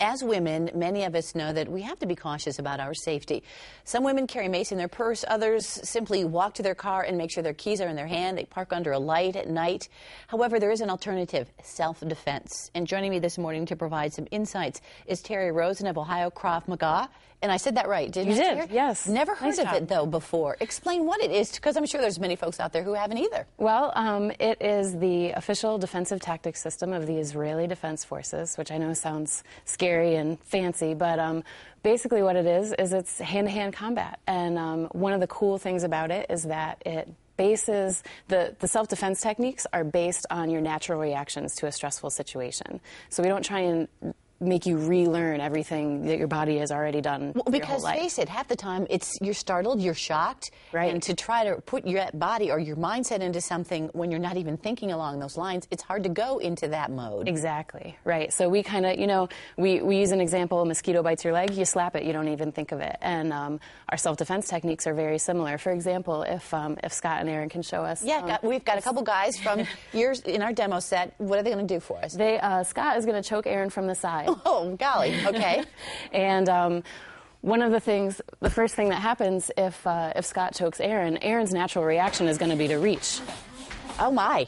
As women, many of us know that we have to be cautious about our safety. Some women carry mace in their purse. Others simply walk to their car and make sure their keys are in their hand. They park under a light at night. However, there is an alternative, self-defense. And joining me this morning to provide some insights is Terry Rosen of Ohio Krav Maga. And I said that right, didn't I? You did, yes. Never heard of it, though, before. Explain what it is, because I'm sure there's many folks out there who haven't either. Well, it is the official defensive tactics system of the Israeli Defense Forces, which I know sounds scary and fancy, but basically what it is it's hand-to-hand combat. And one of the cool things about it is that it bases, the self-defense techniques are based on your natural reactions to a stressful situation. So we don't try and make you relearn everything that your body has already done. Well, because face it, half the time you're startled, you're shocked, right? And to try to put your body or your mindset into something when you're not even thinking along those lines, it's hard to go into that mode. Exactly, right. So we kind of, we use an example: a mosquito bites your leg, you slap it, you don't even think of it. And our self-defense techniques are very similar. For example, if Scott and Aaron can show us. Yeah, we've got a couple guys from yours in our demo set. What are they going to do for us? Scott is going to choke Aaron from the side. Oh, golly, okay. And one of the first thing that happens if Scott chokes Aaron, Aaron's natural reaction is going to be to reach. Oh, my.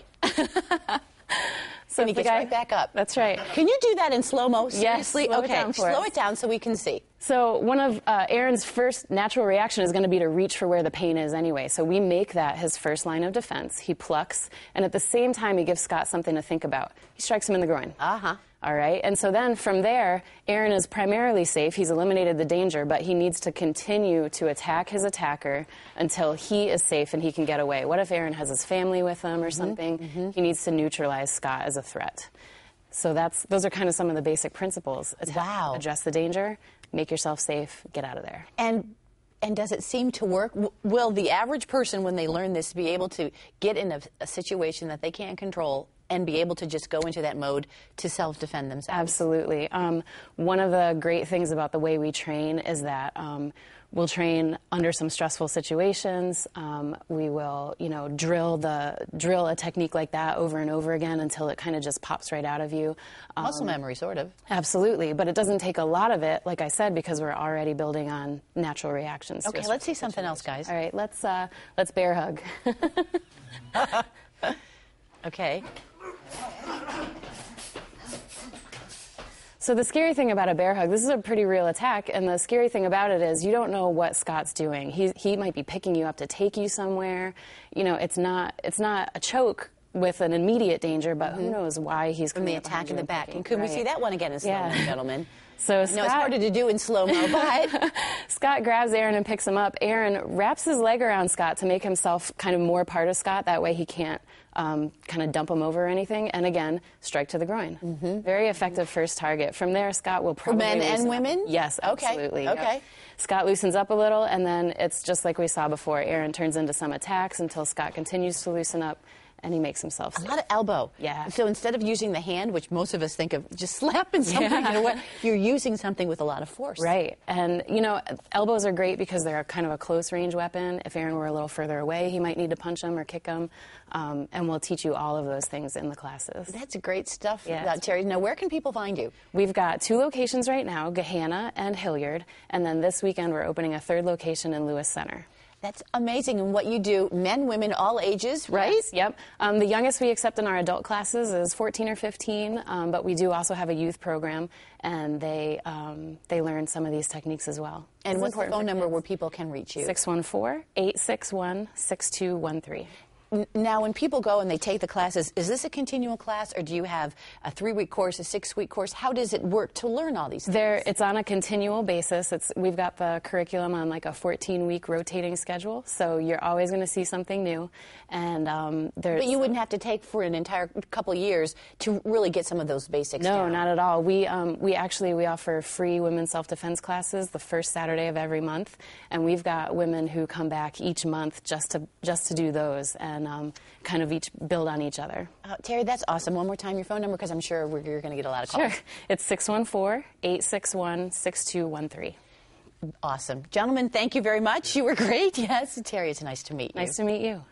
So he gets right back up. That's right. Can you do that in slow-mo? Seriously? Yes, okay, slow it down so we can see. So one of Aaron's first natural reaction is going to be to reach for where the pain is anyway. So we make that his first line of defense. He plucks, and at the same time he gives Scott something to think about. He strikes him in the groin. Uh-huh. All right, and so then from there, Aaron is primarily safe. He's eliminated the danger, but he needs to continue to attack his attacker until he is safe and he can get away. What if Aaron has his family with him or something? Mm-hmm. He needs to neutralize Scott as a threat. So those are kind of some of the basic principles. Wow. Address the danger, make yourself safe, get out of there. And does it seem to work? Will the average person, when they learn this, be able to get in a situation that they can't control and be able to just go into that mode to self-defend themselves? Absolutely. One of the great things about the way we train is that we'll train under some stressful situations. We will, drill a technique like that over and over again until it kind of just pops right out of you. Muscle memory, sort of. Absolutely, but it doesn't take a lot of it, like I said, because we're already building on natural reactions. Okay, let's see something else, guys. All right, let's bear hug. Okay. So the scary thing about a bear hug, this is a pretty real attack, and the scary thing about it is you don't know what Scott's doing. He might be picking you up to take you somewhere. It's not a choke with an immediate danger, but who knows why he's from the attack in the back. And could we see that one again in slow-mo, gentlemen? So Scott, it's harder to do in slow-mo, but Scott grabs Aaron and picks him up. Aaron wraps his leg around Scott to make himself kind of more part of Scott. That way he can't kind of dump him over or anything. And again, strike to the groin. Mm-hmm. Very effective first target. From there, Scott will probably for men and women? Yes, absolutely. Okay. Yep. Scott loosens up a little, and then it's just like we saw before. Aaron turns into some attacks until Scott continues to loosen up, and he makes himself safe. A lot of elbow. Yeah. So instead of using the hand, which most of us think of just slapping something, you're using something with a lot of force. Right. And, elbows are great because they're kind of a close-range weapon. If Aaron were a little further away, he might need to punch him or kick him. And we'll teach you all of those things in the classes. That's great stuff, yeah, Terry. Now, where can people find you? We've got 2 locations right now, Gahanna and Hilliard. And then this weekend, we're opening a 3rd location in Lewis Center. That's amazing. And what you do, men, women, all ages, right? Yes, yep. The youngest we accept in our adult classes is 14 or 15, but we do also have a youth program, and they learn some of these techniques as well. And what's the phone number where people can reach you? 614-861-6213. Now, when people go and they take the classes, is this a continual class, or do you have a 3-week course, a 6-week course? How does it work to learn all these things? It's on a continual basis. We've got the curriculum on like a 14-week rotating schedule, so you're always going to see something new. And but you wouldn't have to take for an entire couple years to really get some of those basics No, down. not at all. We offer free women's self-defense classes the first Saturday of every month, and we've got women who come back each month just to do those. And kind of each build on each other. Terry, that's awesome. One more time, your phone number, because I'm sure you're going to get a lot of calls. Sure. It's 614-861-6213. Awesome. Gentlemen, thank you very much. You were great. Yes, Terry, it's nice to meet you. Nice to meet you.